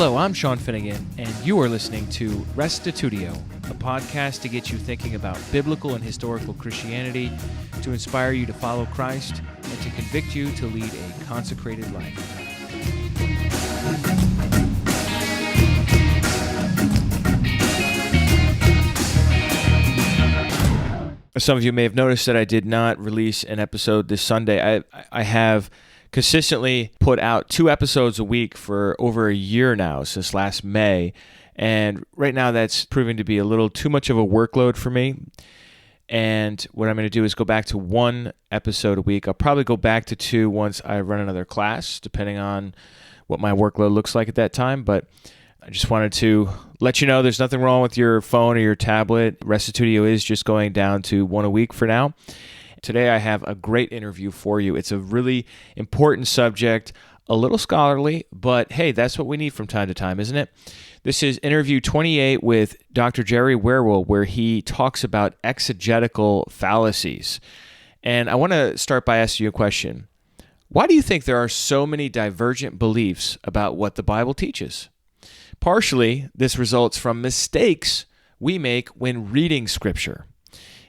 Hello, I'm Sean Finnegan, and you are listening to Restitutio, a podcast to get you thinking about biblical and historical Christianity, to inspire you to follow Christ, and to convict you to lead a consecrated life. Some of you may have noticed that I did not release an episode this Sunday. I have consistently put out 2 episodes a week for over a year now, since last May, and right now that's proving to be a little too much of a workload for me. And what I'm going to do is go back to 1 episode a week. I'll probably go back to 2 once I run another class, depending on what my workload looks like at that time. But I just wanted to let you know there's nothing wrong with your phone or your tablet. Restitutio is just going down to 1 a week for now. Today I have a great interview for you. It's a really important subject, a little scholarly, but hey, that's what we need from time to time, isn't it? This is interview 28 with Dr. Jerry Wierwille, where he talks about exegetical fallacies. And I want to start by asking you a question. Why do you think there are so many divergent beliefs about what the Bible teaches? Partially, this results from mistakes we make when reading Scripture.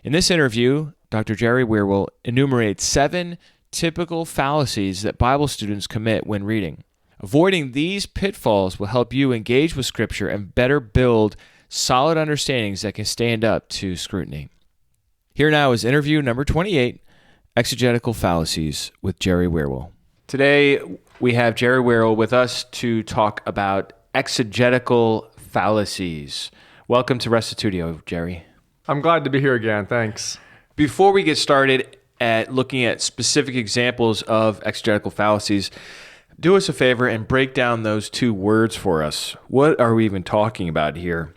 In this interview, Dr. Jerry Wierwille enumerates 7 typical fallacies that Bible students commit when reading. Avoiding these pitfalls will help you engage with Scripture and better build solid understandings that can stand up to scrutiny. Here now is interview number 28, Exegetical Fallacies with Jerry Wierwille. Today, we have Jerry Wierwille with us to talk about exegetical fallacies. Welcome to Restitutio, Jerry. I'm glad to be here again. Thanks. Before we get started at looking at specific examples of exegetical fallacies, do us a favor and break down those 2 words for us. What are we even talking about here?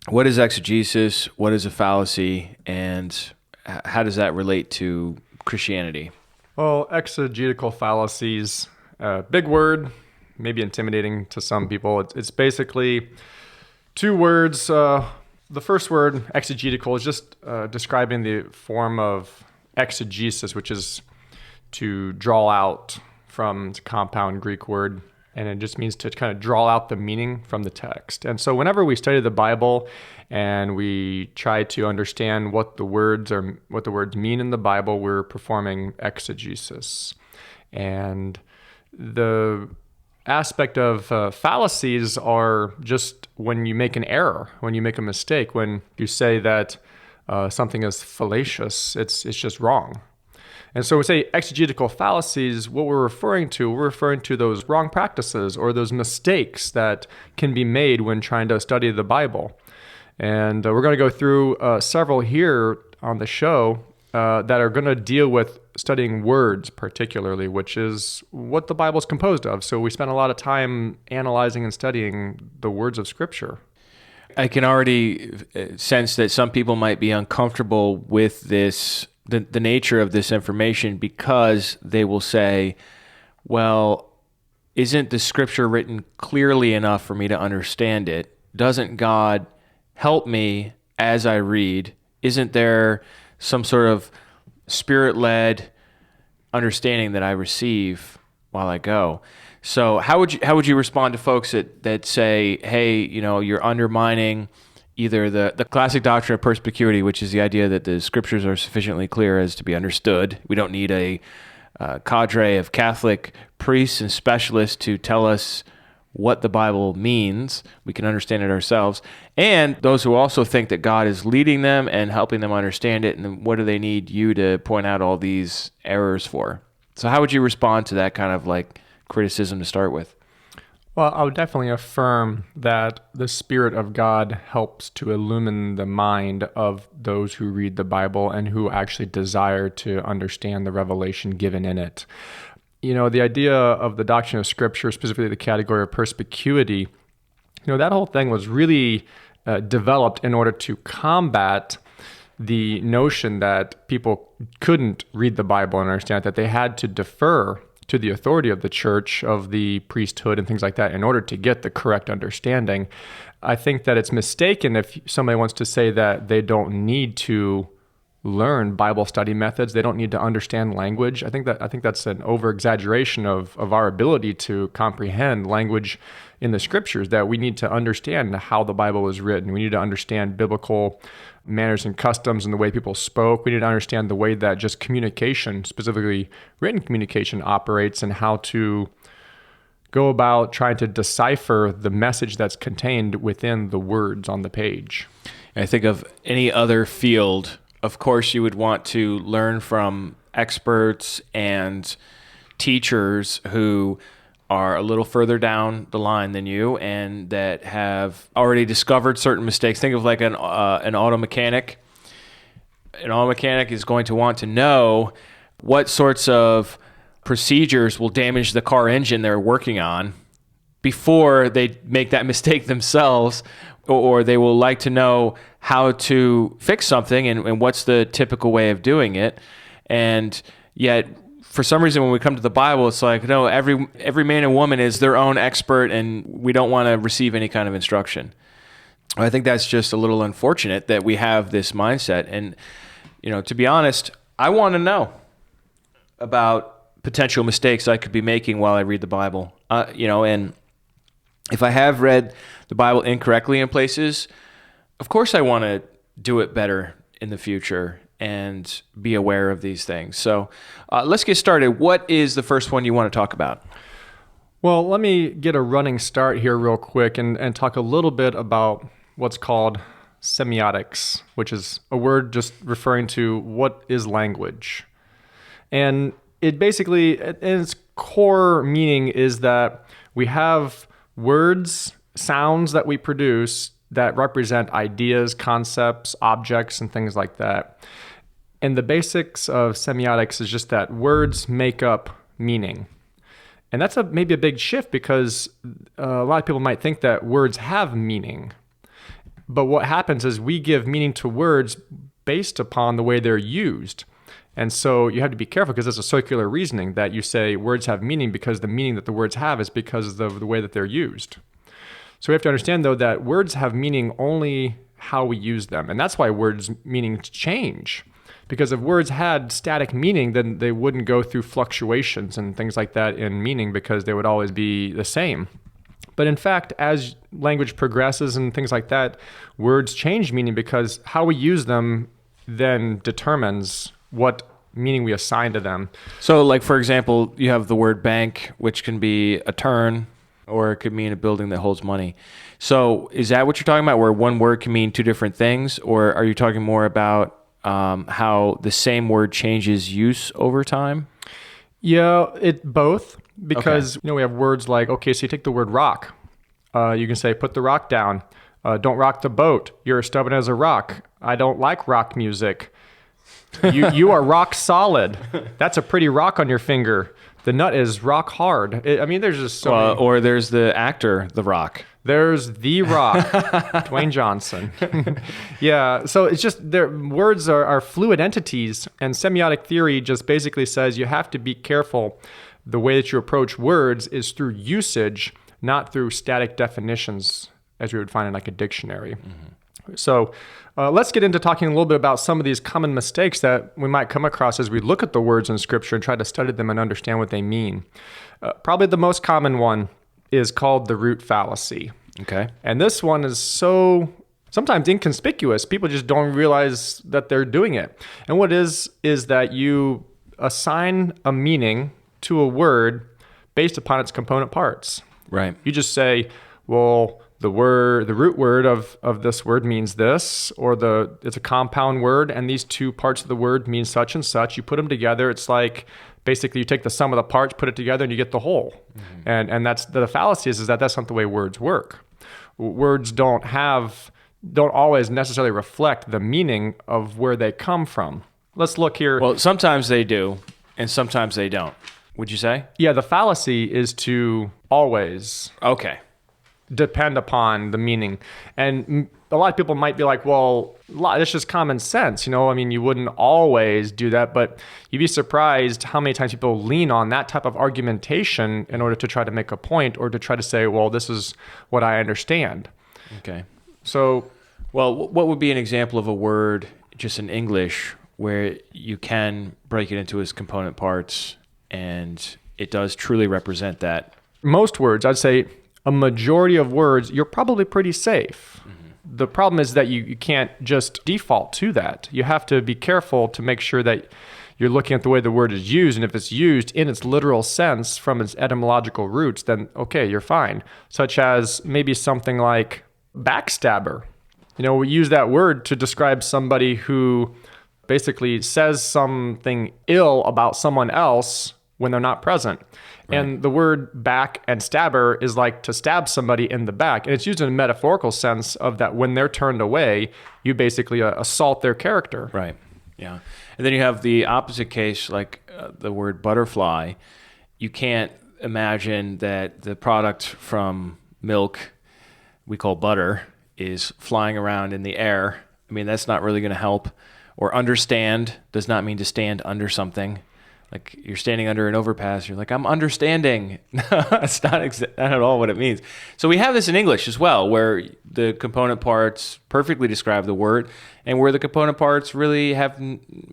What is exegesis? What is a fallacy? And how does that relate to Christianity? Well, exegetical fallacies, big word, maybe intimidating to some people. It's basically 2 words. The first word, exegetical, is just describing the form of exegesis, which is to draw out from the compound Greek word, and it just means to kind of draw out the meaning from the text. And so whenever we study the Bible and we try to understand what the words mean in the Bible, we're performing exegesis. And the aspect of fallacies are just when you make an error, when you make a mistake, when you say that something is fallacious, it's just wrong. And so we say exegetical fallacies, what we're referring to those wrong practices or those mistakes that can be made when trying to study the Bible. And we're going to go through several here on the show that are going to deal with studying words particularly, which is what the Bible is composed of. So we spend a lot of time analyzing and studying the words of Scripture. I can already sense that some people might be uncomfortable with this, the nature of this information, because they will say, well, isn't the Scripture written clearly enough for me to understand it? Doesn't God help me as I read? Isn't there some sort of Spirit-led understanding that I receive while I go? So how would you respond to folks that say, hey, you're undermining either the classic doctrine of perspicuity, which is the idea that the Scriptures are sufficiently clear as to be understood. We don't need a cadre of Catholic priests and specialists to tell us what the Bible means. We can understand it ourselves. And those who also think that God is leading them and helping them understand it, and what do they need you to point out all these errors for? So how would you respond to that kind of criticism to start with? Well, I would definitely affirm that the Spirit of God helps to illumine the mind of those who read the Bible and who actually desire to understand the revelation given in it. The idea of the doctrine of Scripture, specifically the category of perspicuity, that whole thing was really developed in order to combat the notion that people couldn't read the Bible and understand it, that they had to defer to the authority of the church, of the priesthood and things like that in order to get the correct understanding. I think that it's mistaken if somebody wants to say that they don't need to learn Bible study methods. They don't need to understand language. I think that's an over-exaggeration of our ability to comprehend language in the scriptures, that we need to understand how the Bible is written. We need to understand biblical manners and customs and the way people spoke. We need to understand the way that just communication, specifically written communication, operates, and how to go about trying to decipher the message that's contained within the words on the page. I think of any other field, of course, you would want to learn from experts and teachers who are a little further down the line than you and that have already discovered certain mistakes. Think of like an auto mechanic. An auto mechanic is going to want to know what sorts of procedures will damage the car engine they're working on before they make that mistake themselves, or they will like to know how to fix something and what's the typical way of doing it. And yet, for some reason, when we come to the Bible, it's like, no, every man and woman is their own expert, and we don't want to receive any kind of instruction. I think that's just a little unfortunate that we have this mindset. And, to be honest, I want to know about potential mistakes I could be making while I read the Bible. And if I have read the Bible incorrectly in places, of course I want to do it better in the future and be aware of these things. So let's get started. What is the first one you want to talk about? Well, let me get a running start here real quick and talk a little bit about what's called semiotics, which is a word just referring to what is language. And it basically, in its core meaning, is that we have words, sounds that we produce that represent ideas, concepts, objects, and things like that. And the basics of semiotics is just that words make up meaning. And that's maybe a big shift, because a lot of people might think that words have meaning. But what happens is we give meaning to words based upon the way they're used. And so you have to be careful, because it's a circular reasoning that you say words have meaning because the meaning that the words have is because of the way that they're used. So we have to understand, though, that words have meaning only how we use them. And that's why words' meanings change. Because if words had static meaning, then they wouldn't go through fluctuations and things like that in meaning, because they would always be the same. But in fact, as language progresses and things like that, words change meaning, because how we use them then determines what meaning we assign to them. So, like, for example, you have the word bank, which can be a turn, or it could mean a building that holds money. So is that what you're talking about, where one word can mean two different things? Or are you talking more about how the same word changes use over time? Yeah, both. Because, we have words like, so you take the word rock. You can say, put the rock down. Don't rock the boat. You're as stubborn as a rock. I don't like rock music. You are rock solid. That's a pretty rock on your finger. The nut is rock hard. There's just so many. Or there's the actor, The Rock. There's The Rock, Dwayne Johnson. Yeah, so it's just, words are fluid entities, and semiotic theory just basically says you have to be careful. The way that you approach words is through usage, not through static definitions, as we would find in like a dictionary. Mm-hmm. So let's get into talking a little bit about some of these common mistakes that we might come across as we look at the words in Scripture and try to study them and understand what they mean. Probably the most common one is called the root fallacy. Okay. And this one is so sometimes inconspicuous. People just don't realize that they're doing it. And what it is that you assign a meaning to a word based upon its component parts. Right. You just say, well, the root word of this word means this, or it's a compound word, and these two parts of the word mean such and such. You put them together. It's like basically you take the sum of the parts, put it together, and you get the whole. Mm-hmm. And that's the fallacy is that that's not the way words work. Words don't always necessarily reflect the meaning of where they come from. Let's look here. Well, sometimes they do, and sometimes they don't. Would you say? Yeah, the fallacy is to always depend upon the meaning. And a lot of people might be like, well, that's just common sense. You wouldn't always do that, but you'd be surprised how many times people lean on that type of argumentation in order to try to make a point or to try to say, well, this is what I understand. Okay. So, well, what would be an example of a word just in English where you can break it into its component parts, and it does truly represent that. Most words, I'd say a majority of words, you're probably pretty safe. The problem is that you can't just default to that. You have to be careful to make sure that you're looking at the way the word is used, and if it's used in its literal sense from its etymological roots, then okay, you're fine. Such as maybe something like backstabber. We use that word to describe somebody who basically says something ill about someone else when they're not present. Right. And the word back and stabber is like to stab somebody in the back. And it's used in a metaphorical sense of that when they're turned away, you basically assault their character. Right. Yeah. And then you have the opposite case, like the word butterfly. You can't imagine that the product from milk we call butter is flying around in the air. I mean, that's not really going to help. Or understand does not mean to stand under something. Like you're standing under an overpass, you're like, I'm understanding. That's not at all what it means. So we have this in English as well, where the component parts perfectly describe the word, and where the component parts really have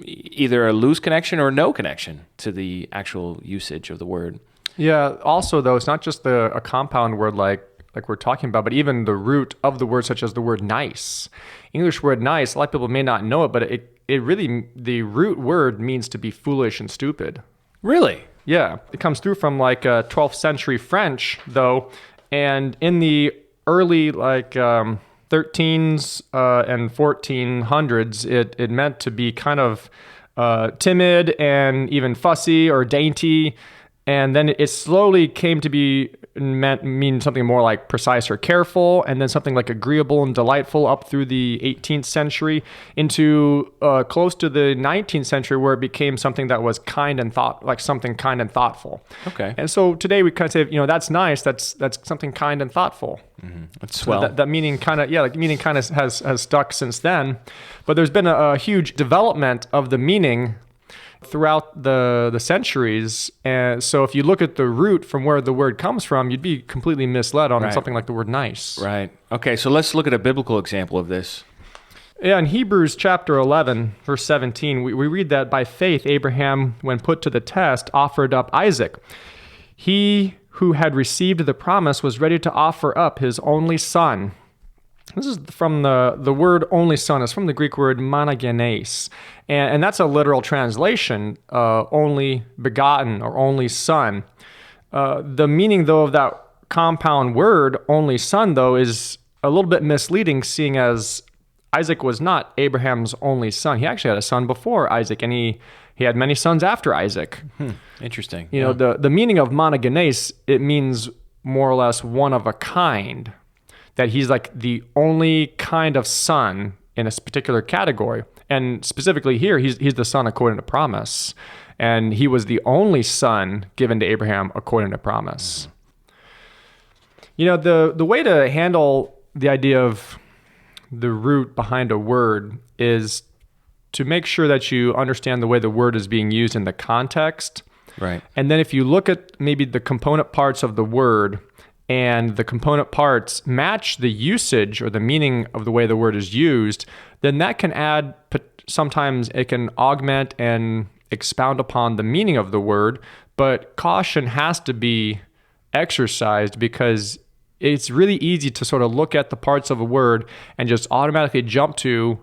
either a loose connection or no connection to the actual usage of the word. Yeah. Also, though, it's not just a compound word like we're talking about, but even the root of the word, such as the word nice. English word nice, a lot of people may not know it, but it really, the root word means to be foolish and stupid. Really? Yeah. It comes through from 12th century French, though. And in the early 13s and 1400s, it meant to be kind of timid and even fussy or dainty. And then it slowly came to mean something more like precise or careful, and then something like agreeable and delightful up through the 18th century into close to the 19th century, where it became something that was something kind and thoughtful. Okay. And so today we kind of say, that's nice. That's something kind and thoughtful. Mm-hmm. That's swell. So that meaning kind of has stuck since then. But there's been a huge development of the meaning throughout the centuries. And so if you look at the root from where the word comes from, you'd be completely misled on something like the word nice. Right. Okay, so let's look at a biblical example of this. Yeah, in Hebrews chapter 11, verse 17, we read that by faith, Abraham, when put to the test, offered up Isaac. He who had received the promise was ready to offer up his only son. This is from the word only son. It's from the Greek word monogenes. And that's a literal translation, only begotten or only son. The meaning, though, of that compound word, only son, though, is a little bit misleading, seeing as Isaac was not Abraham's only son. He actually had a son before Isaac, and he had many sons after Isaac. Interesting. The meaning of monogenes, it means more or less one of a kind. That he's like the only kind of son in a particular category. And specifically here, he's the son according to promise. And he was the only son given to Abraham according to promise. The way to handle the idea of the root behind a word is to make sure that you understand the way the word is being used in the context. Right. And then if you look at maybe the component parts of the word, and the component parts match the usage or the meaning of the way the word is used, then that can add, sometimes it can augment and expound upon the meaning of the word, but caution has to be exercised because it's really easy to sort of look at the parts of a word and just automatically jump to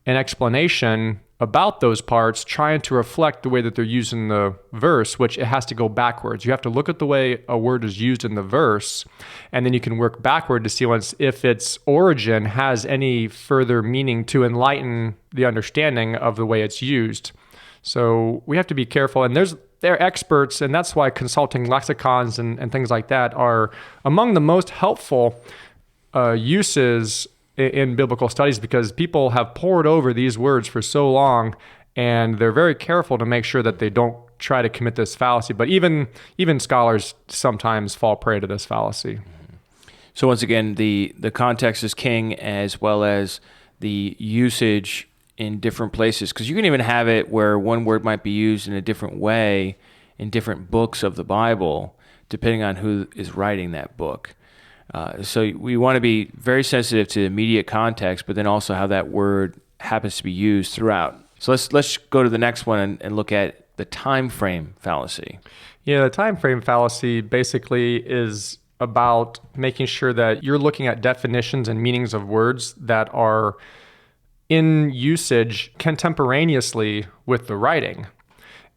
an explanation about those parts, trying to reflect the way that they're used in the verse, which it has to go backwards. You have to look at the way a word is used in the verse, and then you can work backward to see if its origin has any further meaning to enlighten the understanding of the way it's used. So we have to be careful, and they're experts, and that's why consulting lexicons and things like that are among the most helpful uses in biblical studies, because people have pored over these words for so long, and they're very careful to make sure that they don't try to commit this fallacy. But even scholars sometimes fall prey to this fallacy. So once again, the context is king, as well as the usage in different places, because you can even have it where one word might be used in a different way in different books of the Bible, depending on who is writing that book. So we want to be very sensitive to immediate context, but then also how that word happens to be used throughout So let's go to the next one and look at the time frame fallacy. Yeah, the time frame fallacy basically is about making sure that you're looking at definitions and meanings of words that are in usage contemporaneously with the writing.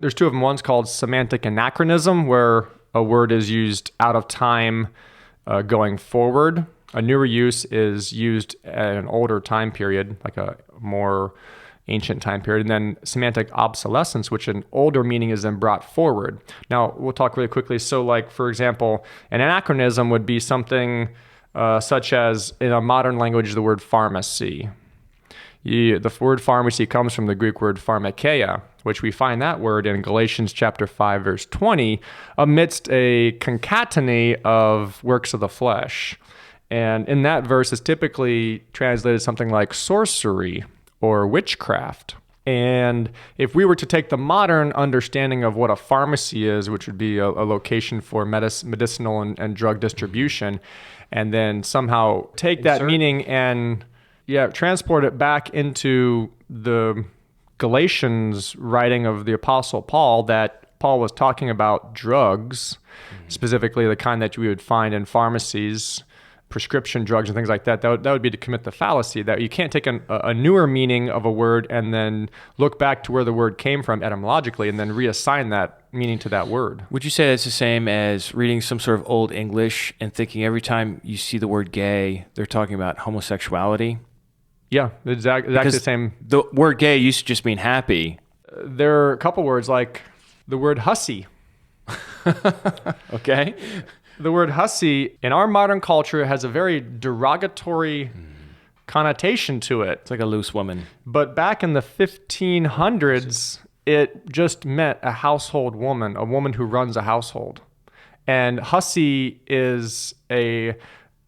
There's two of them. One's called semantic anachronism, where a word is used out of time going forward. A newer use is used at an older time period, like a more ancient time period. And then semantic obsolescence, which an older meaning is then brought forward. Now, we'll talk really quickly. So, like, for example, an anachronism would be something such as, in a modern language, the word pharmacy. The word pharmacy comes from the Greek word pharmakeia, which we find that word in Galatians chapter 5, verse 20, amidst a concatenae of works of the flesh. And in that verse is typically translated something like sorcery or witchcraft. And if we were to take the modern understanding of what a pharmacy is, which would be a location for medicinal and drug distribution, and then somehow take that meaning and transport it back into the Galatians writing of the Apostle Paul, that Paul was talking about drugs, specifically the kind that we would find in pharmacies, prescription drugs and things like that. That would be to commit the fallacy, that you can't take a newer meaning of a word and then look back to where the word came from etymologically and then reassign that meaning to that word. Would you say that's the same as reading some sort of old English and thinking every time you see the word gay, they're talking about homosexuality? Yeah, exactly the same. The word gay used to just mean happy. There are a couple words like the word hussy. Okay. The word hussy in our modern culture has a very derogatory connotation to it. It's like a loose woman. But back in the 1500s, it just meant a household woman, a woman who runs a household. And hussy is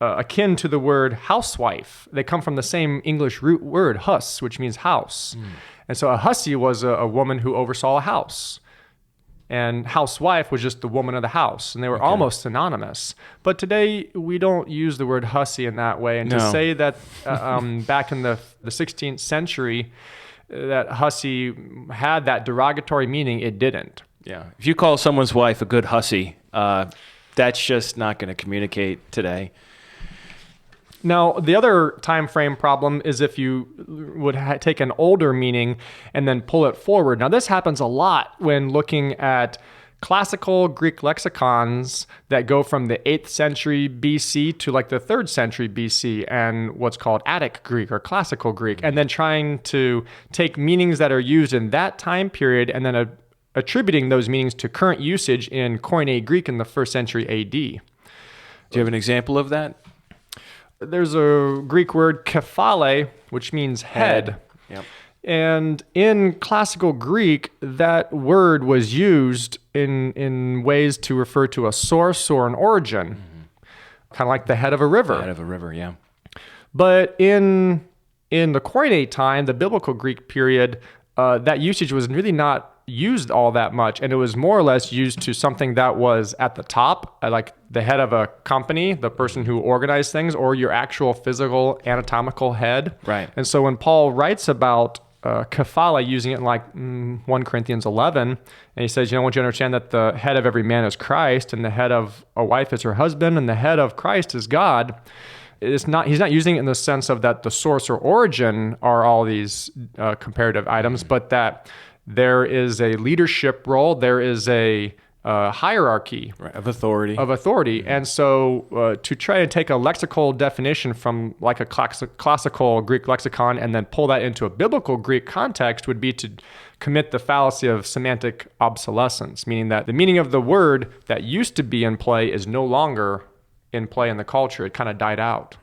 akin to the word housewife. They come from the same English root word, hus, which means house. And so a hussy was a woman who oversaw a house. And housewife was just the woman of the house. And they were almost synonymous. But today, we don't use the word hussy in that way. And to say that back in the 16th century, that hussy had that derogatory meaning, it didn't. Yeah. If you call someone's wife a good hussy, that's just not going to communicate today. Now, the other time frame problem is if you would take an older meaning and then pull it forward. Now, this happens a lot when looking at classical Greek lexicons that go from the 8th century BC to like the 3rd century BC, and what's called Attic Greek or classical Greek, and then trying to take meanings that are used in that time period and then attributing those meanings to current usage in Koine Greek in the 1st century AD. Do you have an example of that? There's a Greek word kephale, which means head. Yep. And in classical Greek, that word was used in ways to refer to a source or an origin, kind of like the head of a river. The head of a river, yeah. But in the Koine time, the biblical Greek period, that usage was really not used all that much, and it was more or less used to something that was at the top, like the head of a company, the person who organized things, or your actual physical anatomical head. Right. And so when Paul writes about kephale, using it in like 1 Corinthians 11, and he says, I want you to understand that the head of every man is Christ, and the head of a wife is her husband, and the head of Christ is God. He's not using it in the sense of that the source or origin are all these comparative items, but that there is a leadership role, there is a hierarchy of authority. And so to try and take a lexical definition from like a classical Greek lexicon and then pull that into a biblical Greek context would be to commit the fallacy of semantic obsolescence, meaning that the meaning of the word that used to be in play is no longer in play in the culture. It kind of died out.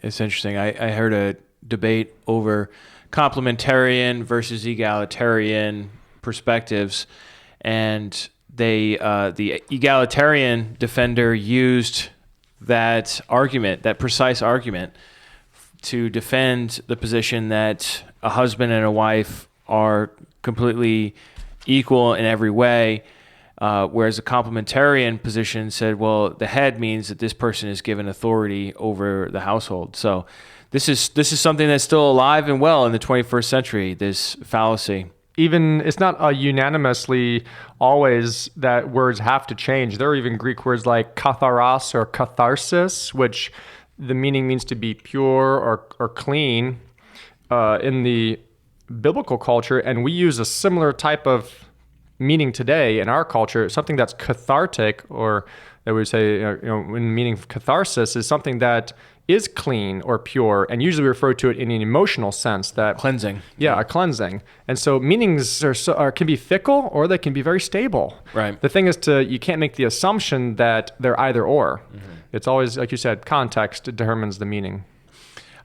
It's interesting. I heard a debate over complementarian versus egalitarian perspectives, and the egalitarian defender used that argument, that precise argument, to defend the position that a husband and a wife are completely equal in every way, whereas a complementarian position said, well, the head means that this person is given authority over the household. So this is something that's still alive and well in the 21st century, this fallacy. even it's not unanimously always that words have to change. There are even Greek words like katharos or catharsis, which the meaning means to be pure or clean in the biblical culture, and we use a similar type of meaning today in our culture. Something that's cathartic, or that we would say, in meaning of catharsis, is something that is clean or pure, and usually we refer to it in an emotional sense, that Cleansing. Yeah, a cleansing. And so meanings can be fickle, or they can be very stable. Right. The thing is you can't make the assumption that they're either or. It's always, like you said, context determines the meaning.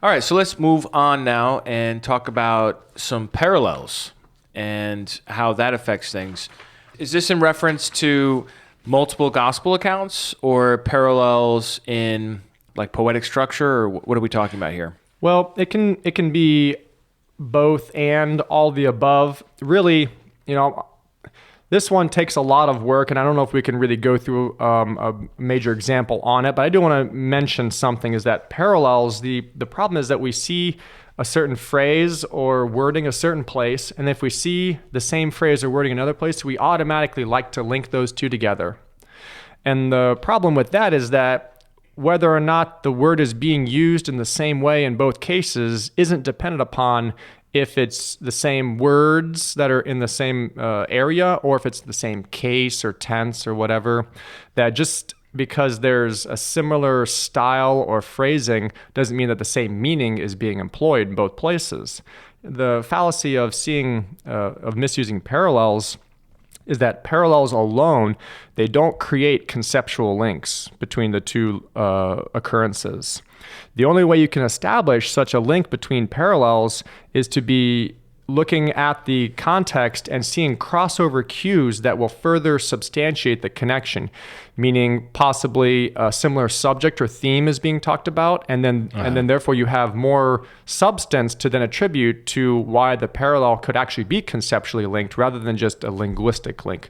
All right, so let's move on now and talk about some parallels and how that affects things. Is this in reference to multiple gospel accounts or parallels in like poetic structure, or what are we talking about here? Well, it can be both and all the above. Really, this one takes a lot of work, and I don't know if we can really go through a major example on it, but I do want to mention something, is that parallels, the problem is that we see a certain phrase or wording a certain place, and if we see the same phrase or wording another place, we automatically like to link those two together. And the problem with that is that whether or not the word is being used in the same way in both cases isn't dependent upon if it's the same words that are in the same area, or if it's the same case or tense or whatever. That just because there's a similar style or phrasing doesn't mean that the same meaning is being employed in both places. The fallacy of misusing parallels is that parallels alone, they don't create conceptual links between the two occurrences. The only way you can establish such a link between parallels is to be looking at the context and seeing crossover cues that will further substantiate the connection, meaning possibly a similar subject or theme is being talked about, and then therefore you have more substance to then attribute to why the parallel could actually be conceptually linked rather than just a linguistic link.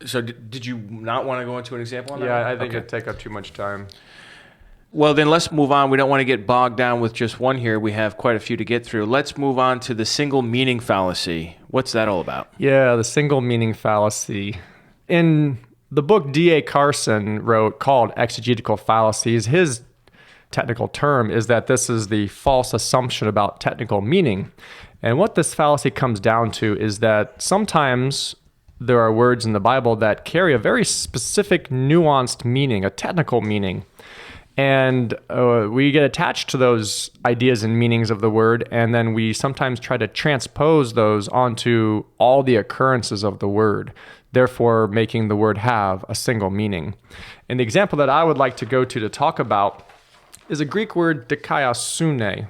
So did you not want to go into an example on that? Yeah, I think it'd take up too much time. Well, then let's move on. We don't want to get bogged down with just one here. We have quite a few to get through. Let's move on to the single meaning fallacy. What's that all about? Yeah, the single meaning fallacy. In the book D.A. Carson wrote called Exegetical Fallacies, his technical term is that this is the false assumption about technical meaning. And what this fallacy comes down to is that sometimes there are words in the Bible that carry a very specific, nuanced meaning, a technical meaning. And we get attached to those ideas and meanings of the word, and then we sometimes try to transpose those onto all the occurrences of the word, therefore making the word have a single meaning. And the example that I would like to go to talk about is a Greek word dikaiosune.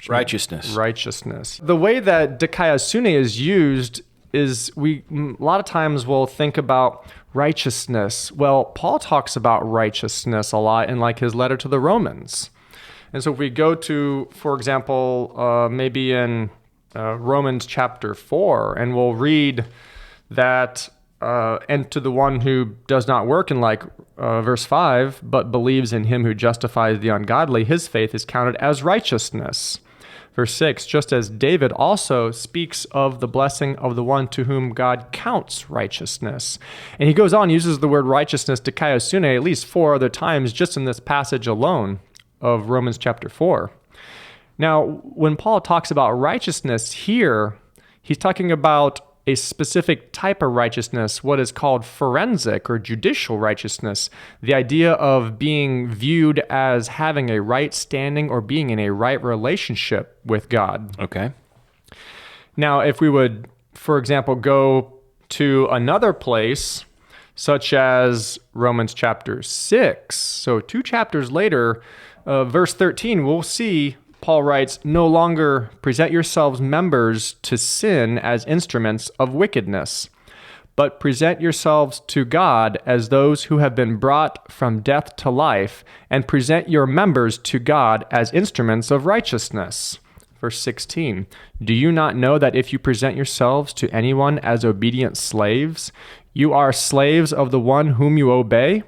Righteousness. The way that dikaiosune is used is a lot of times we'll think about righteousness. Well, Paul talks about righteousness a lot in like his letter to the Romans. And so if we go to, for example, maybe in Romans chapter 4, and we'll read that, and to the one who does not work in verse 5, but believes in him who justifies the ungodly, his faith is counted as righteousness. Verse 6, just as David also speaks of the blessing of the one to whom God counts righteousness. And he goes on, uses the word righteousness, dikaiosune, at least 4 other times just in this passage alone of Romans chapter 4. Now, when Paul talks about righteousness here, he's talking about a specific type of righteousness, what is called forensic or judicial righteousness, the idea of being viewed as having a right standing or being in a right relationship with God. Okay. Now, if we would, for example, go to another place, such as Romans chapter 6, so 2 chapters later, verse 13, we'll see Paul writes, "No longer present yourselves members to sin as instruments of wickedness, but present yourselves to God as those who have been brought from death to life, and present your members to God as instruments of righteousness." Verse 16, "Do you not know that if you present yourselves to anyone as obedient slaves, you are slaves of the one whom you obey,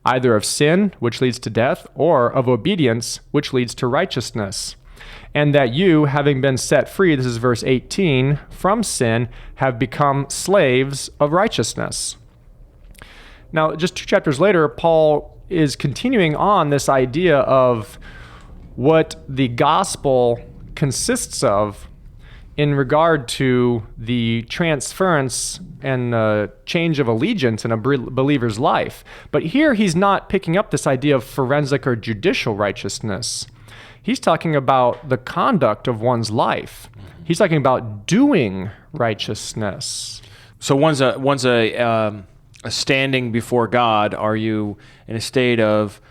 either of sin, which leads to death, or of obedience, which leads to righteousness? and that you, having been set free, this is verse 18, from sin, have become slaves of righteousness. Now, just 2 chapters later, Paul is continuing on this idea of what the gospel consists of in regard to the transference and change of allegiance in a believer's life. But here he's not picking up this idea of forensic or judicial righteousness. He's talking about the conduct of one's life. He's talking about doing righteousness. So one's a standing before God. Are you in a state of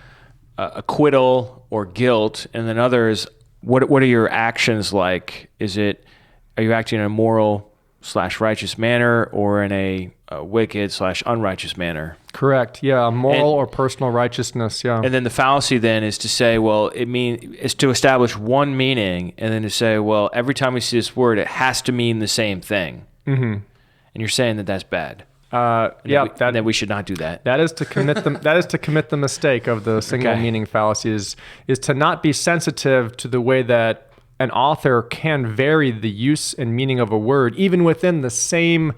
acquittal or guilt? And then others, what are your actions like? Are you acting in a moral/righteous manner or in a wicked/unrighteous manner? Correct. Yeah, moral or personal righteousness. Yeah. And then the fallacy then is to say, well, is to establish one meaning, and then to say, well, every time we see this word, it has to mean the same thing. Mm-hmm. And you're saying that that's bad. That we should not do that. That is to commit the mistake of the single meaning fallacy is to not be sensitive to the way that an author can vary the use and meaning of a word even within the same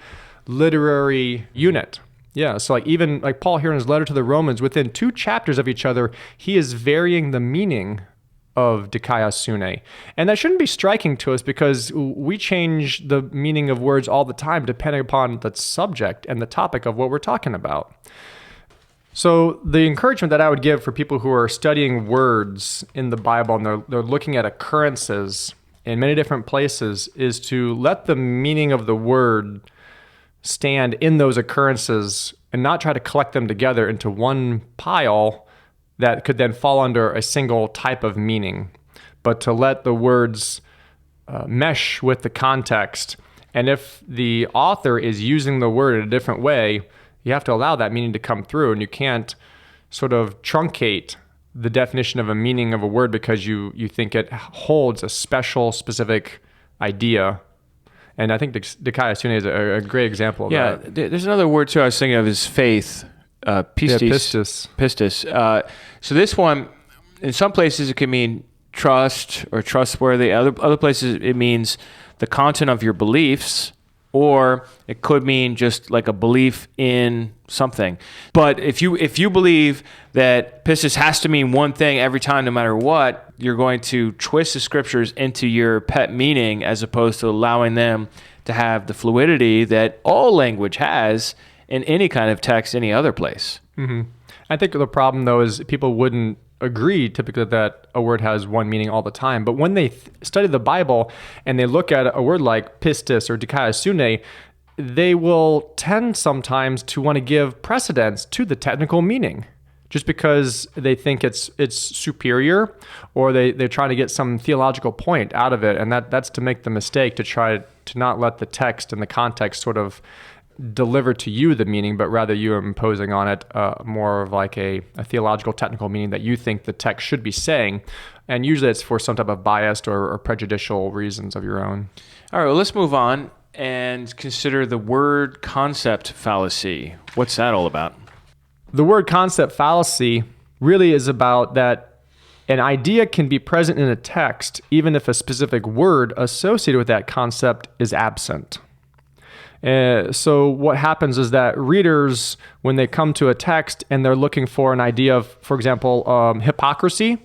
literary unit. Yeah, so even like Paul here in his letter to the Romans, within 2 chapters of each other, he is varying the meaning of dikaiosune. And that shouldn't be striking to us because we change the meaning of words all the time depending upon the subject and the topic of what we're talking about. So the encouragement that I would give for people who are studying words in the Bible and they're looking at occurrences in many different places is to let the meaning of the word stand in those occurrences and not try to collect them together into one pile that could then fall under a single type of meaning, but to let the words mesh with the context. And if the author is using the word in a different way, you have to allow that meaning to come through, and you can't sort of truncate the definition of a meaning of a word because you think it holds a specific idea. And I think dikaiosune is a great example of that. Yeah, there's another word too I was thinking of is faith. Pistis. Pistis. So this one, in some places it can mean trust or trustworthy. Other places it means the content of your beliefs, or it could mean just like a belief in something. But if you believe that pistis has to mean one thing every time, no matter what, you're going to twist the scriptures into your pet meaning as opposed to allowing them to have the fluidity that all language has in any kind of text, any other place. Mm-hmm. I think the problem, though, is people wouldn't agree typically that a word has one meaning all the time. But when they study the Bible and they look at a word like pistis or dikaiosune, they will tend sometimes to want to give precedence to the technical meaning just because they think it's superior, or they're trying to get some theological point out of it. And that's to make the mistake to try to not let the text and the context sort of deliver to you the meaning, but rather you are imposing on it more of like a theological technical meaning that you think the text should be saying. And usually it's for some type of biased or prejudicial reasons of your own. All right, well, let's move on and consider the word concept fallacy. What's that all about? The word concept fallacy really is about that an idea can be present in a text even if a specific word associated with that concept is absent. So what happens is that readers, when they come to a text and they're looking for an idea of, for example, hypocrisy,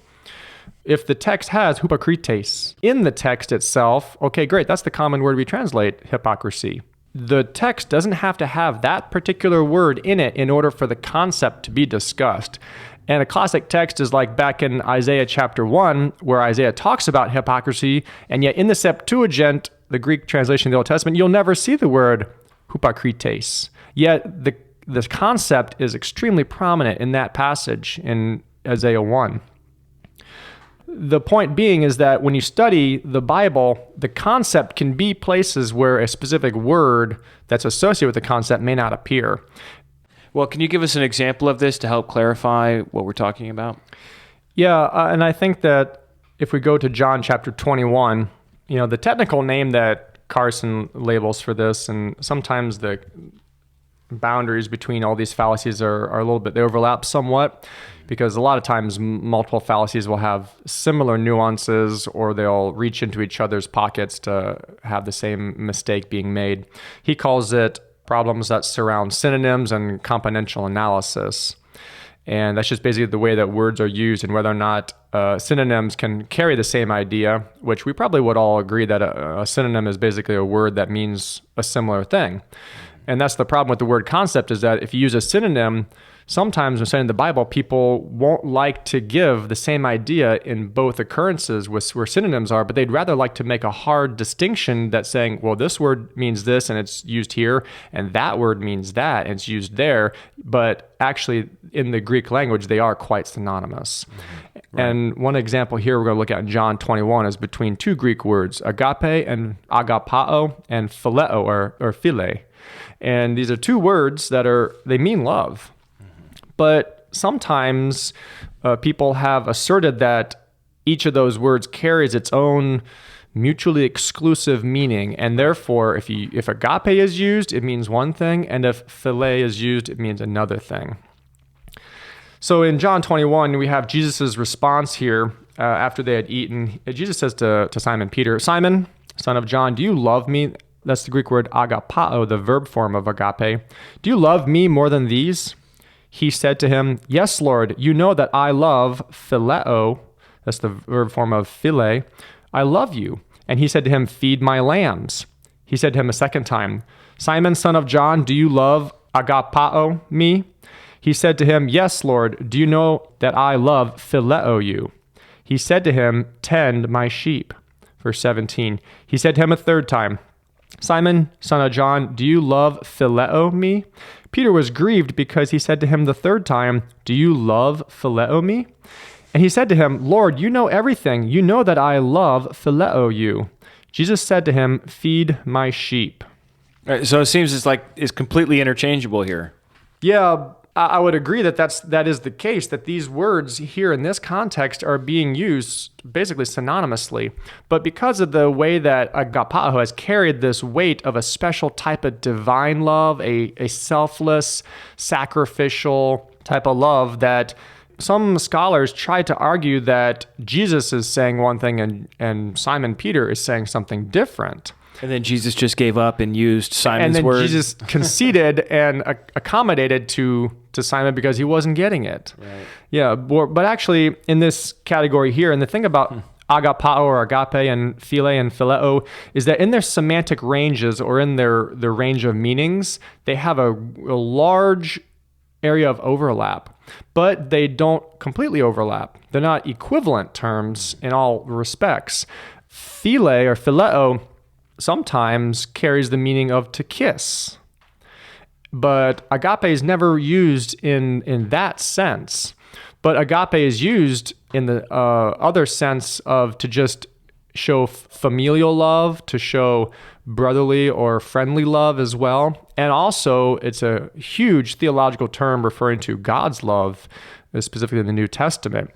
if the text has hypokrites in the text itself, okay, great, that's the common word we translate hypocrisy. The text doesn't have to have that particular word in it in order for the concept to be discussed. And a classic text is like back in Isaiah chapter 1, where Isaiah talks about hypocrisy, and yet in the Septuagint, the Greek translation of the Old Testament, you'll never see the word hypokrites. Yet the concept is extremely prominent in that passage in Isaiah 1. The point being is that when you study the Bible, the concept can be places where a specific word that's associated with the concept may not appear. Well, can you give us an example of this to help clarify what we're talking about? Yeah, and I think that if we go to John chapter 21, the technical name that Carson labels for this, and sometimes the boundaries between all these fallacies are a little bit, they overlap somewhat, because a lot of times multiple fallacies will have similar nuances, or they'll reach into each other's pockets to have the same mistake being made. He calls it problems that surround synonyms and componential analysis. And that's just basically the way that words are used, and whether or not synonyms can carry the same idea, which we probably would all agree that a synonym is basically a word that means a similar thing. And that's the problem with the word concept, is that if you use a synonym, sometimes when studying the Bible, people won't like to give the same idea in both occurrences where synonyms are, but they'd rather like to make a hard distinction that's saying, well, this word means this and it's used here, and that word means that and it's used there. But actually, in the Greek language, they are quite synonymous. Mm-hmm. Right. And one example here we're going to look at in John 21 is between two Greek words, agape and agapao, and phileo or phile. And these are two words that they mean love. But sometimes people have asserted that each of those words carries its own mutually exclusive meaning. And therefore, if agape is used, it means one thing. And if philia is used, it means another thing. So in John 21, we have Jesus' response here after they had eaten. Jesus says to Simon Peter, "Simon, son of John, do you love me?" That's the Greek word agapao, the verb form of agape. "Do you love me more than these?" He said to him, "Yes, Lord, you know that I love phileo." That's the verb form of phile. "I love you." And he said to him, "Feed my lambs." He said to him a second time, "Simon, son of John, do you love agapao me?" He said to him, "Yes, Lord, do you know that I love phileo you?" He said to him, "Tend my sheep." Verse 17, he said to him a third time, "Simon, son of John, do you love phileo me?" Peter was grieved because he said to him the third time, "Do you love phileo me?" And he said to him, "Lord, you know everything. You know that I love phileo you." Jesus said to him, "Feed my sheep." So it seems it's completely interchangeable here. Yeah, I would agree that is the case, that these words here in this context are being used basically synonymously. But because of the way that agapao has carried this weight of a special type of divine love, a selfless, sacrificial type of love, that some scholars try to argue that Jesus is saying one thing and Simon Peter is saying something different. And then Jesus just gave up and used Simon's word. And then Jesus conceded and accommodated to Simon because he wasn't getting it. Right. Yeah, but actually in this category here, and the thing about agapao or agape and phile and phileo is that in their semantic ranges, or in their range of meanings, they have a large area of overlap, but they don't completely overlap. They're not equivalent terms in all respects. Phile or phileo sometimes carries the meaning of to kiss, but agape is never used in that sense. But agape is used in the other sense of to just show familial love, to show brotherly or friendly love as well. And also, it's a huge theological term referring to God's love, specifically in the New Testament.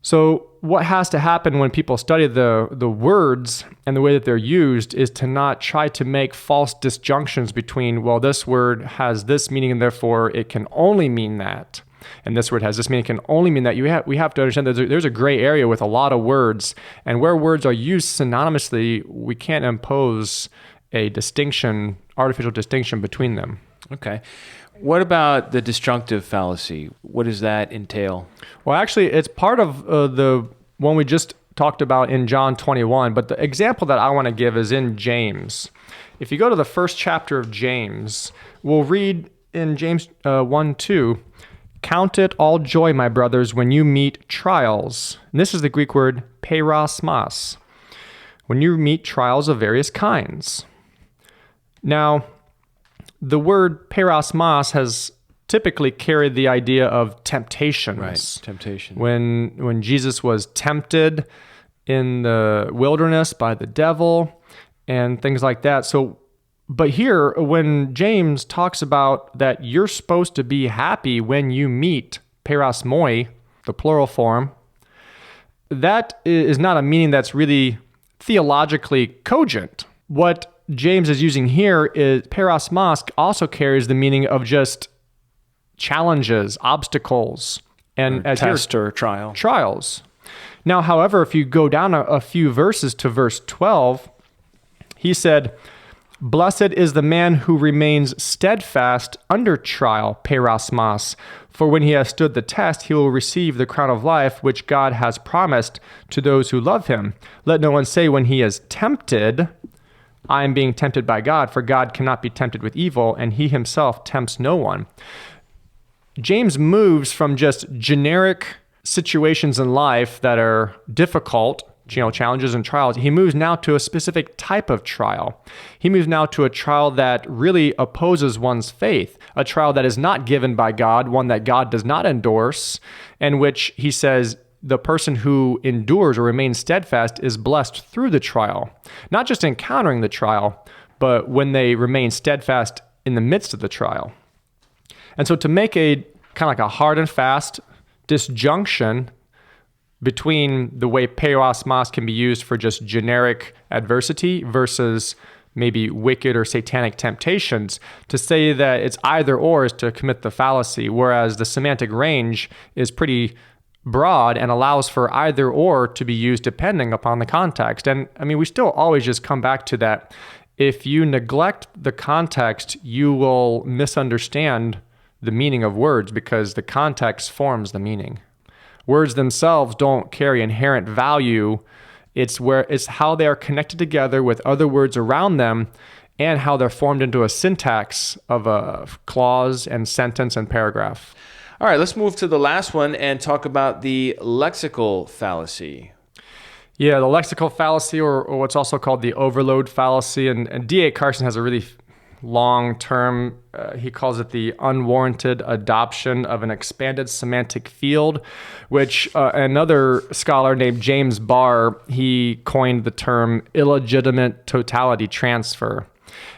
So what has to happen when people study the words and the way that they're used is to not try to make false disjunctions between, well, this word has this meaning and therefore it can only mean that. And this word has this meaning, it can only mean that. We have to understand that there's a gray area with a lot of words. And where words are used synonymously, we can't impose a distinction, artificial distinction between them. Okay. What about the disjunctive fallacy? What does that entail? Well, actually, it's part of the one we just talked about in John 21, but the example that I want to give is in James. If you go to the first chapter of James, we'll read in James 1:2, "Count it all joy, my brothers, when you meet trials." And this is the Greek word perasmas. When you meet trials of various kinds. Now, the word perasmas has typically carried the idea of temptations. Right, temptation. When Jesus was tempted in the wilderness by the devil and things like that. So, but here, when James talks about that you're supposed to be happy when you meet perasmoi, the plural form, that is not a meaning that's really theologically cogent. What James is using here is perasmos also carries the meaning of just challenges, obstacles, and as test or trial. Trials. Now, however, if you go down a few verses to verse 12, he said, "Blessed is the man who remains steadfast under trial, perasmos, for when he has stood the test, he will receive the crown of life which God has promised to those who love him. Let no one say when he is tempted, I am being tempted by God, for God cannot be tempted with evil, and he himself tempts no one." James moves from just generic situations in life that are difficult, challenges and trials. He moves now to a specific type of trial. He moves now to a trial that really opposes one's faith, a trial that is not given by God, one that God does not endorse, and which he says the person who endures or remains steadfast is blessed through the trial. Not just encountering the trial, but when they remain steadfast in the midst of the trial. And so to make a kind of like a hard and fast disjunction between the way perasmos can be used for just generic adversity versus maybe wicked or satanic temptations, to say that it's either or is to commit the fallacy, whereas the semantic range is pretty broad and allows for either or to be used depending upon the context. And I mean, we still always just come back to that. If you neglect the context, you will misunderstand the meaning of words because the context forms the meaning. Words themselves don't carry inherent value. It's how they are connected together with other words around them and how they're formed into a syntax of a clause and sentence and paragraph. All right, let's move to the last one and talk about the lexical fallacy. Yeah, the lexical fallacy, or what's also called the overload fallacy. And D.A. Carson has a really long term, he calls it the unwarranted adoption of an expanded semantic field, which another scholar named James Barr, he coined the term illegitimate totality transfer.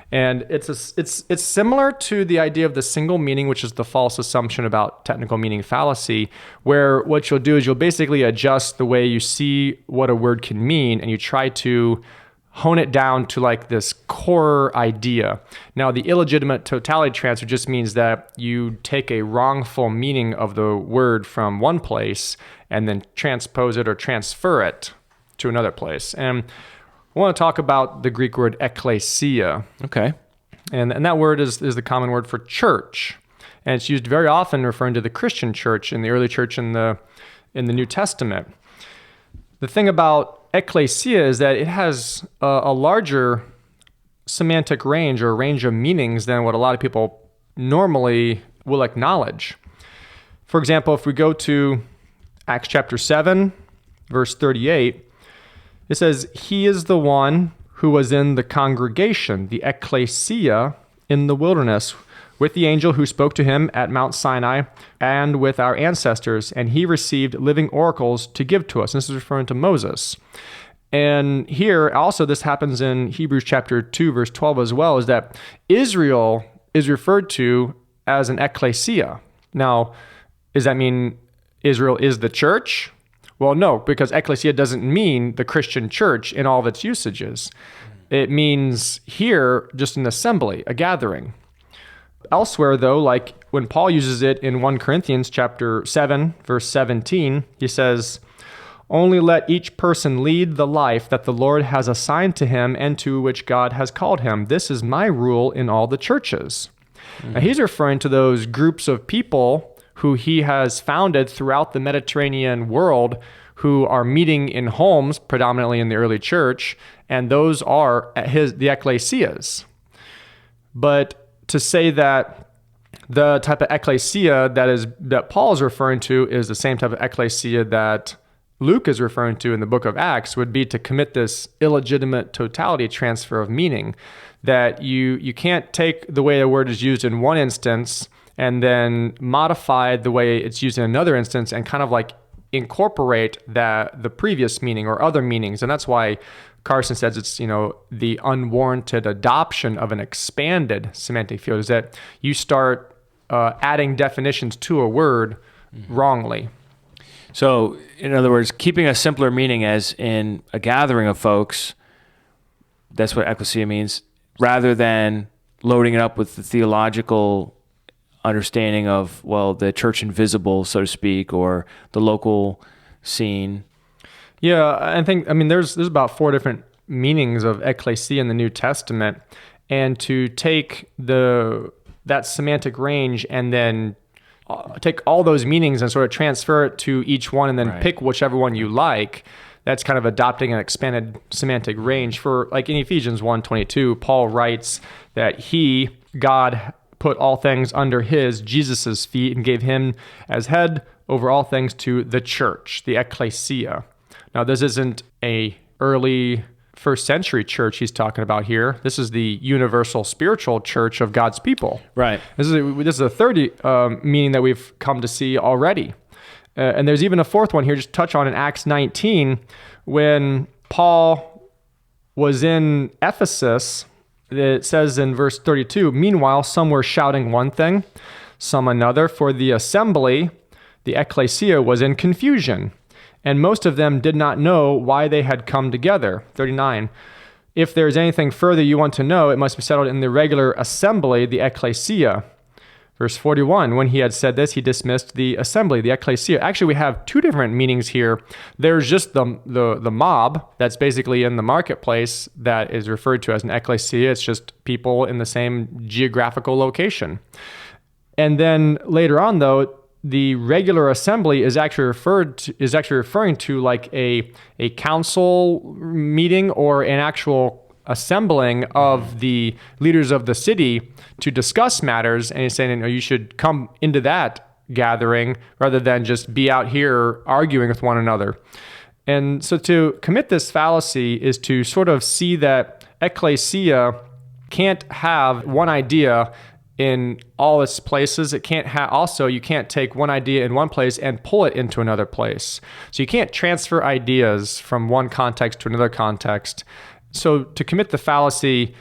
And it's similar to the idea of the single meaning, which is the false assumption about technical meaning fallacy, where what you'll do is you'll basically adjust the way you see what a word can mean, and you try to hone it down to like this core idea. Now, the illegitimate totality transfer just means that you take a wrongful meaning of the word from one place and then transpose it or transfer it to another place. And I want to talk about the Greek word ekklesia. Okay. And that word is the common word for church. And it's used very often referring to the Christian church in the early church in the New Testament. The thing about ekklesia is that it has a larger semantic range or range of meanings than what a lot of people normally will acknowledge. For example, if we go to Acts chapter 7, verse 38, it says, "He is the one who was in the congregation, the ekklesia, in the wilderness, with the angel who spoke to him at Mount Sinai and with our ancestors, and he received living oracles to give to us." And this is referring to Moses. And here, also, this happens in Hebrews chapter 2, verse 12 as well, is that Israel is referred to as an ekklesia. Now, does that mean Israel is the church? Well, no, because ekklesia doesn't mean the Christian church in all of its usages. It means here just an assembly, a gathering. Elsewhere, though, like when Paul uses it in 1 Corinthians chapter 7, verse 17, he says, "Only let each person lead the life that the Lord has assigned to him and to which God has called him. This is my rule in all the churches." Now, he's referring to those groups of people who he has founded throughout the Mediterranean world who are meeting in homes, predominantly in the early church, and those are the ecclesias. But to say that the type of ecclesia that Paul is referring to is the same type of ecclesia that Luke is referring to in the book of Acts would be to commit this illegitimate totality transfer of meaning, that you can't take the way a word is used in one instance and then modify the way it's used in another instance and kind of like incorporate the previous meaning or other meanings. And that's why Carson says it's, the unwarranted adoption of an expanded semantic field, is that you start adding definitions to a word wrongly. So, in other words, keeping a simpler meaning as in a gathering of folks, that's what ecclesia means, rather than loading it up with the theological understanding of, well, the church invisible, so to speak, or the local scene. Yeah, I mean, there's about 4 different meanings of ecclesia in the New Testament, and to take that semantic range and then take all those meanings and sort of transfer it to each one and then pick whichever one you like, that's kind of adopting an expanded semantic range. For like in Ephesians 1:22, Paul writes that God, put all things under Jesus' feet and gave him as head over all things to the church, the ecclesia. Now, this isn't a early first century church he's talking about here. This is the universal spiritual church of God's people. Right. This is a third meaning that we've come to see already. And there's even a fourth one here, just touch on in Acts 19, when Paul was in Ephesus. It says in verse 32, meanwhile, some were shouting one thing, some another, for the assembly, the ecclesia, was in confusion. And most of them did not know why they had come together. 39. If there's anything further you want to know, it must be settled in the regular assembly, the ecclesia. Verse 41, when he had said this, he dismissed the assembly, the ecclesia. Actually, we have 2 different meanings here. There's just the mob that's basically in the marketplace that is referred to as an ecclesia. It's just people in the same geographical location. And then later on, though, the regular assembly is actually referring to like a council meeting or an actual assembling of the leaders of the city to discuss matters. And he's saying, you should come into that gathering rather than just be out here arguing with one another. And so to commit this fallacy is to sort of see that ecclesia can't have one idea in all its places. It can't you can't take one idea in one place and pull it into another place. So you can't transfer ideas from one context to another context. So to commit the fallacy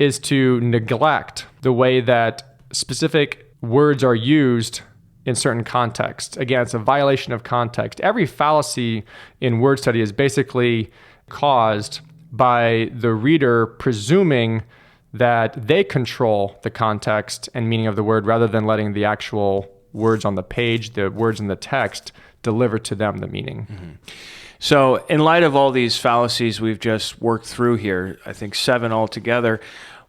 is to neglect the way that specific words are used in certain contexts. Again, it's a violation of context. Every fallacy in word study is basically caused by the reader presuming that they control the context and meaning of the word rather than letting the actual words on the page, the words in the text, deliver to them the meaning. Mm-hmm. So in light of all these fallacies we've just worked through here, I think 7 altogether,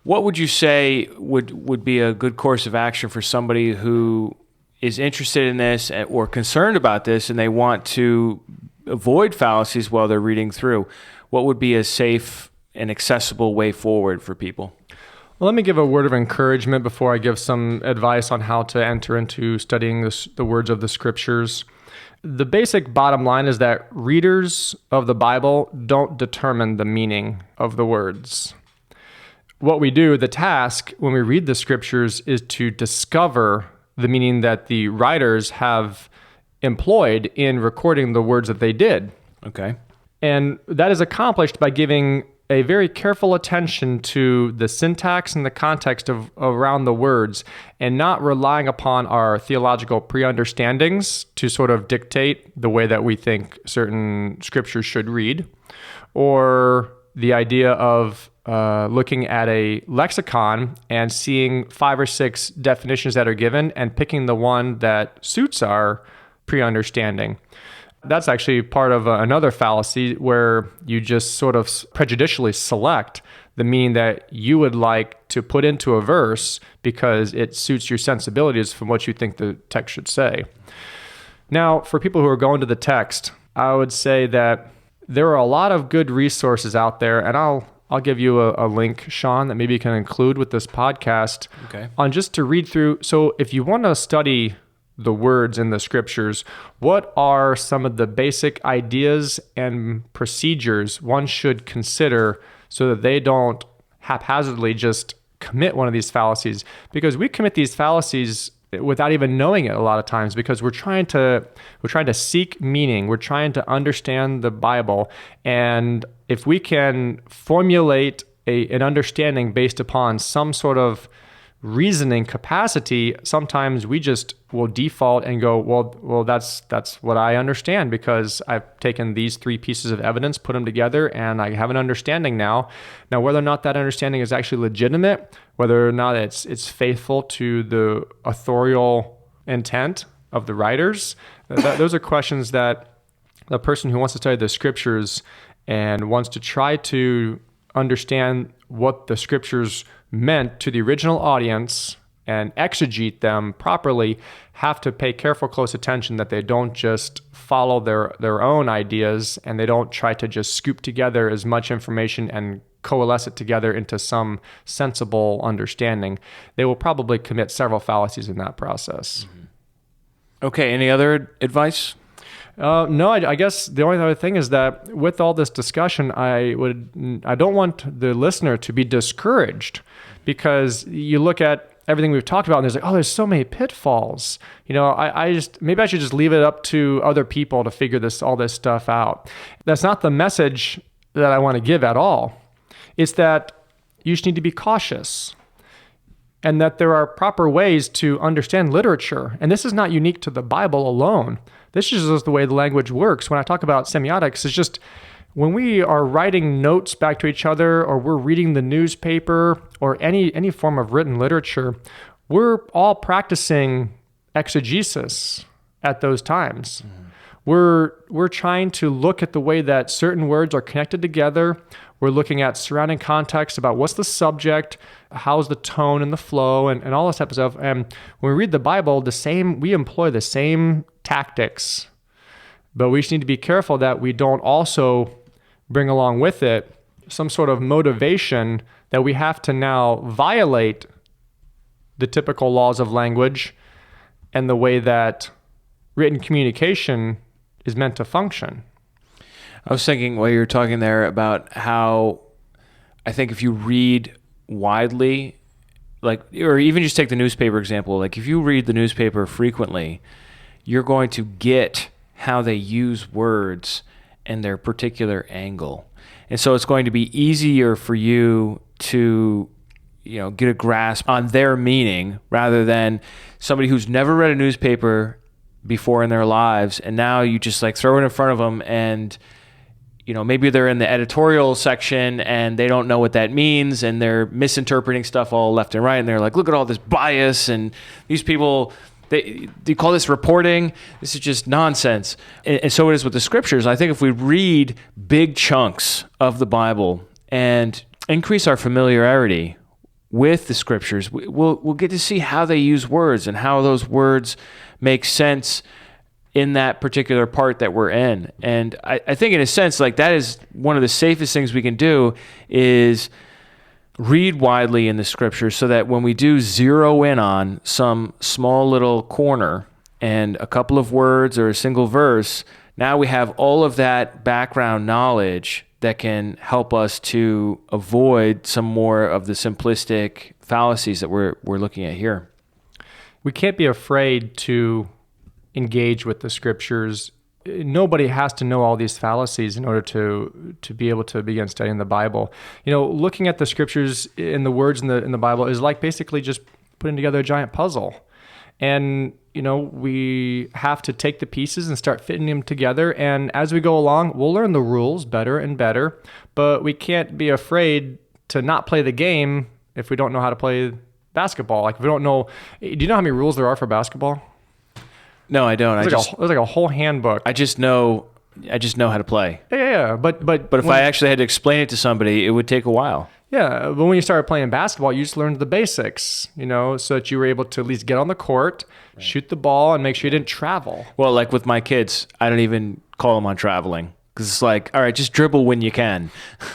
what would you say would be a good course of action for somebody who is interested in this or concerned about this and they want to avoid fallacies while they're reading through? What would be a safe and accessible way forward for people? Well, let me give a word of encouragement before I give some advice on how to enter into studying the words of the scriptures. The basic bottom line is that readers of the Bible don't determine the meaning of the words. What we do, the task when we read the scriptures, is to discover the meaning that the writers have employed in recording the words that they did. Okay. And that is accomplished by giving a very careful attention to the syntax and the context around the words and not relying upon our theological pre-understandings to sort of dictate the way that we think certain scriptures should read, or the idea of looking at a lexicon and seeing 5 or 6 definitions that are given and picking the one that suits our pre-understanding. That's actually part of another fallacy where you just sort of prejudicially select the meaning that you would like to put into a verse because it suits your sensibilities from what you think the text should say. Now, for people who are going to the text, I would say that there are a lot of good resources out there, and I'll give you a link, Sean, that maybe you can include with this podcast on just to read through. So if you want to study the words in the scriptures, what are some of the basic ideas and procedures one should consider so that they don't haphazardly just commit one of these fallacies? Because we commit these fallacies without even knowing it a lot of times because we're trying to seek meaning. We're trying to understand the Bible. And if we can formulate an understanding based upon some sort of reasoning capacity, sometimes we just will default and go, well, that's what I understand because I've taken these three pieces of evidence, put them together, and I have an understanding now. Now, whether or not that understanding is actually legitimate, whether or not it's faithful to the authorial intent of the writers, those are questions that the person who wants to study the scriptures and wants to try to understand what the scriptures meant to the original audience and exegete them properly have to pay careful, close attention that they don't just follow their own ideas and they don't try to just scoop together as much information and coalesce it together into some sensible understanding. They will probably commit several fallacies in that process. Okay, any other advice? No, I guess the only other thing is that with all this discussion, I don't want the listener to be discouraged because you look at everything we've talked about and there's like, oh, there's so many pitfalls. Maybe I should just leave it up to other people to figure all this stuff out. That's not the message that I want to give at all. It's that you just need to be cautious and that there are proper ways to understand literature. And this is not unique to the Bible alone. This is just the way the language works. When I talk about semiotics, it's just when we are writing notes back to each other or we're reading the newspaper or any form of written literature, we're all practicing exegesis at those times. We're trying to look at the way that certain words are connected together. We're looking at surrounding context about what's the subject, how's the tone and the flow, and all this type of stuff. And when we read the Bible, we employ the same tactics, but we just need to be careful that we don't also bring along with it some sort of motivation that we have to now violate the typical laws of language and the way that written communication is meant to function. I was thinking while you were talking there about how I think if you read widely, or even just take the newspaper example, like if you read the newspaper frequently, you're going to get how they use words and their particular angle. And so it's going to be easier for you to, get a grasp on their meaning rather than somebody who's never read a newspaper before in their lives. And now you just throw it in front of them and, maybe they're in the editorial section and they don't know what that means and they're misinterpreting stuff all left and right. And they're like, look at all this bias and these people, they call this reporting. This is just nonsense. And so it is with the scriptures. I think if we read big chunks of the Bible and increase our familiarity with the scriptures, we'll get to see how they use words and how those words make sense in that particular part that we're in. And I think in a sense, that is one of the safest things we can do is read widely in the scriptures so that when we do zero in on some small little corner and a couple of words or a single verse, now we have all of that background knowledge that can help us to avoid some more of the simplistic fallacies that we're looking at here. We can't be afraid to engage with the scriptures. Nobody has to know all these fallacies in order to be able to begin studying the Bible. Looking at the scriptures in the words in the Bible is like basically just putting together a giant puzzle. And, we have to take the pieces and start fitting them together. And as we go along, we'll learn the rules better and better. But we can't be afraid to not play the game if we don't know how to play basketball. If we don't know, do you know how many rules there are for basketball? No, I don't. There's like a whole handbook. I just know how to play. Yeah. But if I actually had to explain it to somebody, it would take a while. Yeah, but when you started playing basketball, you just learned the basics, so that you were able to at least get on the court, shoot the ball, and make sure you didn't travel. Well, with my kids, I don't even call them on traveling. Because it's all right, just dribble when you can.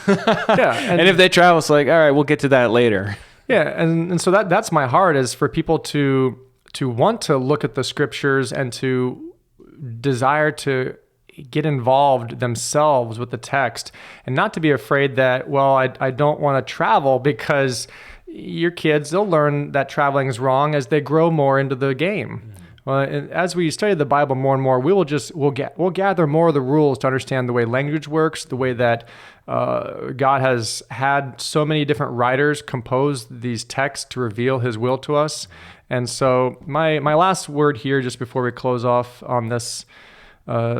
Yeah. And if they travel, it's all right, we'll get to that later. Yeah, and so that's my heart is for people to want to look at the scriptures and to desire to get involved themselves with the text and not to be afraid that, I don't want to travel because your kids, they'll learn that traveling is wrong as they grow more into the game. Well, and as we study the Bible more and more, we'll gather more of the rules to understand the way language works, the way that God has had so many different writers compose these texts to reveal His will to us. And so my last word here, just before we close off on this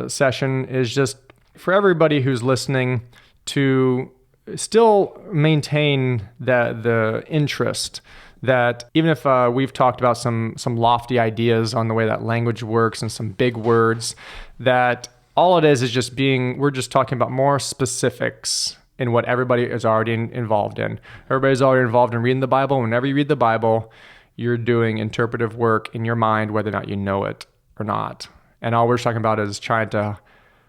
session, is just for everybody who's listening to still maintain the interest that even if we've talked about some lofty ideas on the way that language works and some big words, that all it is just we're just talking about more specifics in what everybody is already involved in. Everybody's already involved in reading the Bible. Whenever you read the Bible, you're doing interpretive work in your mind, whether or not you know it or not. And all we're talking about is trying to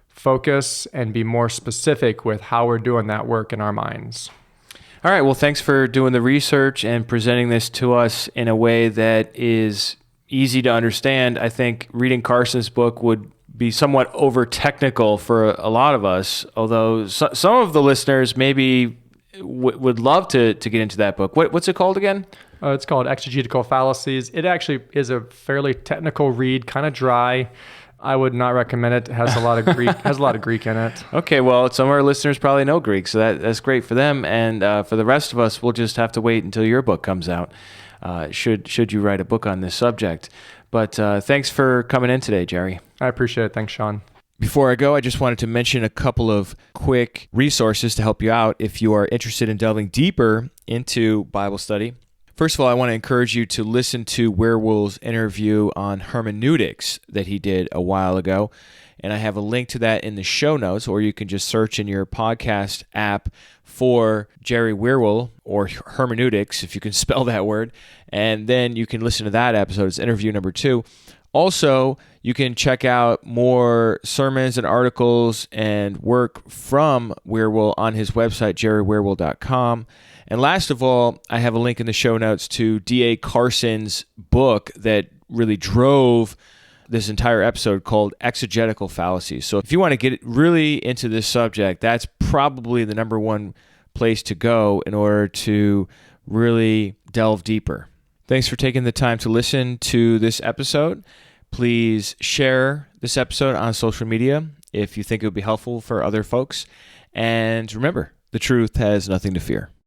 focus and be more specific with how we're doing that work in our minds. All right. Well, thanks for doing the research and presenting this to us in a way that is easy to understand. I think reading Carson's book would be somewhat over technical for a lot of us, although some of the listeners maybe would love to get into that book. What's it called again? It's called Exegetical Fallacies. It actually is a fairly technical read, kind of dry. I would not recommend it. It has a lot of Greek in it. Okay, well, some of our listeners probably know Greek, so that's great for them. And for the rest of us, we'll just have to wait until your book comes out, should you write a book on this subject. But thanks for coming in today, Jerry. I appreciate it. Thanks, Sean. Before I go, I just wanted to mention a couple of quick resources to help you out if you are interested in delving deeper into Bible study. First of all, I want to encourage you to listen to Wierwille's interview on hermeneutics that he did a while ago. And I have a link to that in the show notes, or you can just search in your podcast app for Jerry Wierwille or hermeneutics, if you can spell that word. And then you can listen to that episode. It's interview number 2. Also, you can check out more sermons and articles and work from Wierwille on his website, jerrywierwille.com. And last of all, I have a link in the show notes to D.A. Carson's book that really drove this entire episode, called Exegetical Fallacy. So if you want to get really into this subject, that's probably the number one place to go in order to really delve deeper. Thanks for taking the time to listen to this episode. Please share this episode on social media if you think it would be helpful for other folks. And remember, the truth has nothing to fear.